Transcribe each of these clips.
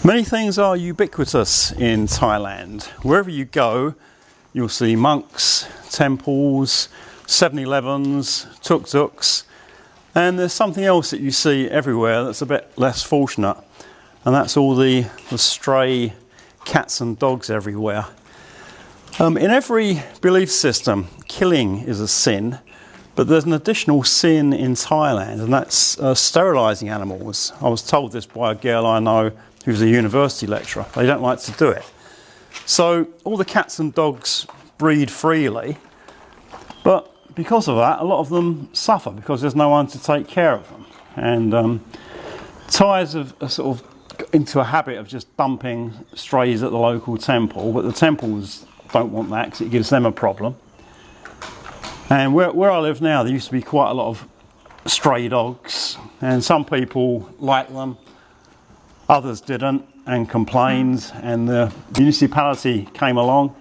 Many things are ubiquitous in Thailand. Wherever you go, you'll see monks, temples, 7-Elevens, tuk-tuks, and there's something else that you see everywhere that's a bit less fortunate, and that's all the stray cats and dogs everywhere. In every belief system, killing is a sin, but there's an additional sin in Thailand, and that's sterilising animals. I was told this by a girl I know who's a university lecturer. They don't like to do it. So all the cats and dogs breed freely, but because of that, a lot of them suffer because there's no one to take care of them. And Thais have sort of got into a habit of just dumping strays at the local temple, but the temples don't want that because it gives them a problem. And where I live now, there used to be quite a lot of stray dogs, and some people like them, others didn't and complained, and the municipality came along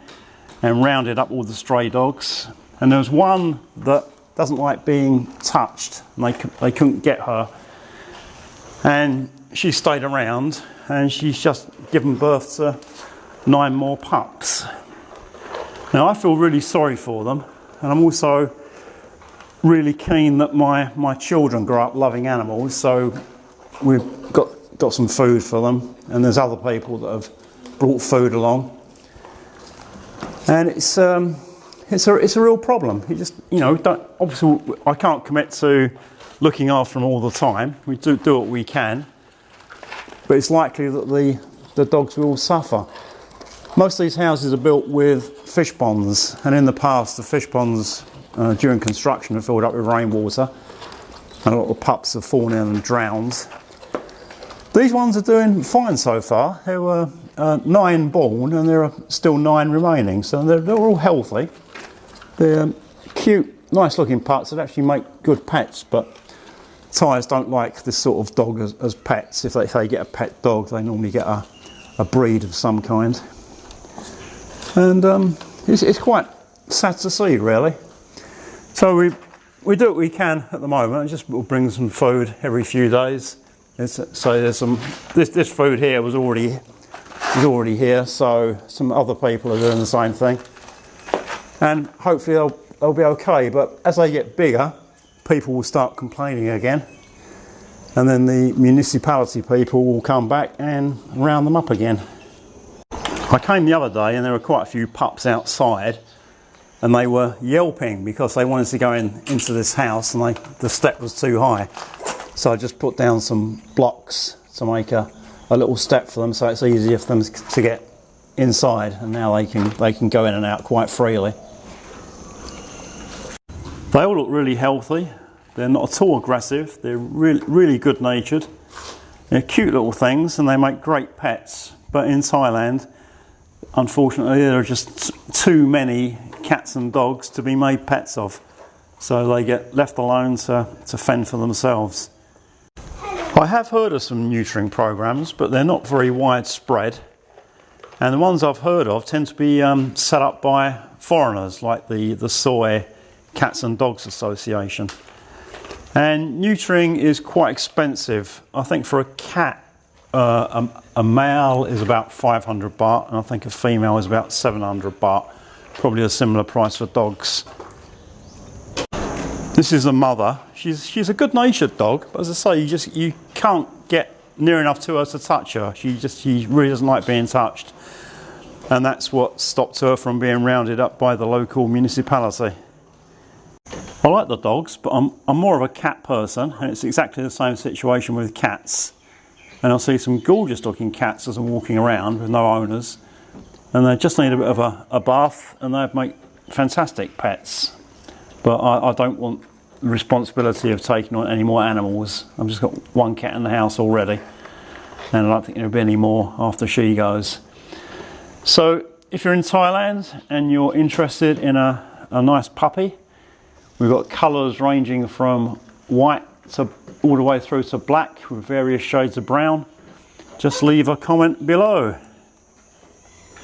and rounded up all the stray dogs. And there was one that doesn't like being touched, and they couldn't get her, and she stayed around, and she's just given birth to 9 more pups. Now I feel really sorry for them, and I'm also really keen that my children grow up loving animals, so we've got some food for them, and there's other people that have brought food along, and it's a real problem. You just, obviously I can't commit to looking after them all the time. We do what we can, but it's likely that the dogs will suffer. Most of these houses are built with fish ponds, and in the past the fish ponds during construction are filled up with rainwater, and a lot of pups have fallen in and drowned. These ones are doing fine so far. There were 9 born, and there are still 9 remaining, so they're all healthy. They're cute, nice looking pups that actually make good pets, but Thais don't like this sort of dog as pets. If they get a pet dog, they normally get a breed of some kind. And it's quite sad to see, really. So we do what we can at the moment. Just we'll bring some food every few days. So there's some. This food here was already here. So some other people are doing the same thing, and hopefully they'll be okay. But as they get bigger, people will start complaining again, and then the municipality people will come back and round them up again. I came the other day and there were quite a few pups outside, and they were yelping because they wanted to go into this house, and the step was too high. So I just put down some blocks to make a little step for them, so it's easier for them to get inside, and now they can go in and out quite freely. They all look really healthy. They're not at all aggressive. They're really good natured. They're cute little things, and they make great pets. But in Thailand, unfortunately, there are just too many cats and dogs to be made pets of, so they get left alone to fend for themselves. I have heard of some neutering programs, but they're not very widespread, and the ones I've heard of tend to be set up by foreigners, like the Soy Cats and Dogs Association. And neutering is quite expensive. I think for a cat, a male is about 500 baht, and I think a female is about 700 baht. Probably a similar price for dogs. This is a mother. She's a good-natured dog, but as I say, you can't get near enough to her to touch her. She really doesn't like being touched, and that's what stopped her from being rounded up by the local municipality. I like the dogs, but I'm more of a cat person, and it's exactly the same situation with cats. And I'll see some gorgeous looking cats as I'm walking around with no owners, and they just need a bit of a bath, and they'd make fantastic pets. But I don't want the responsibility of taking on any more animals. I've just got 1 cat in the house already, and I don't think there'll be any more after she goes. So if you're in Thailand and you're interested in a nice puppy, we've got colours ranging from white to all the way through to black with various shades of brown. Just leave a comment below.